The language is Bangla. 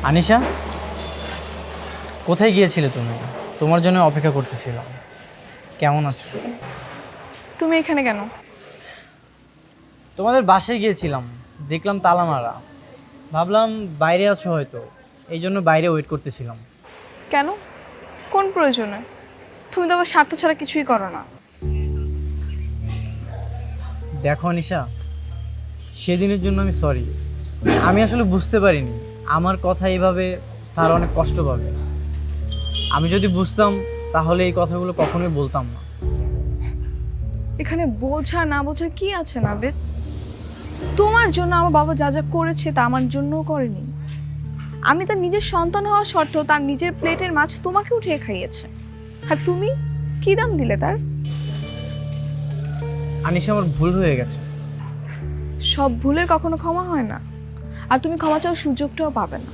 আনিশা, কোথায় গিয়েছিলে তুমি? তোমার জন্য অপেক্ষা করতেছিলাম। কেমন আছো? তুমি এখানে কেন? তোমাদের বাসায় গিয়েছিলাম, দেখলাম তালা মারা। ভাবলাম বাইরে আছো হয়তো, এই জন্য বাইরে ওয়েট করতেছিলাম। কেন? কোন প্রয়োজনে? তুমি তো আবার স্বার্থ ছাড়া কিছুই করো না। দেখো আনিশা, সেদিনের জন্য আমি সরি। আমি আসলে বুঝতে পারিনি আমার কথা এইভাবে স্যার অনেক কষ্ট পাবে। আমি যদি বুঝতাম তাহলে এই কথাগুলো কখনোই বলতাম না। এখানে বোঝা না বোঝা কি আছে নাবেদ? তোমার জন্য আমার বাবা যা যা করেছে তা আমার জন্যও করেনি। আমি তার নিজের সন্তান হওয়া সত্ত্বেও তার নিজের প্লেটের মাছ তোমাকে উঠিয়ে খাইয়েছে। আর তুমি কি দাম দিলে তার? আনিশা, আমার ভুল হয়ে গেছে। সব ভুলের কখনো ক্ষমা হয় না, আর তুমি ক্ষমা চাওয়ার সুযোগটাও পাবে না।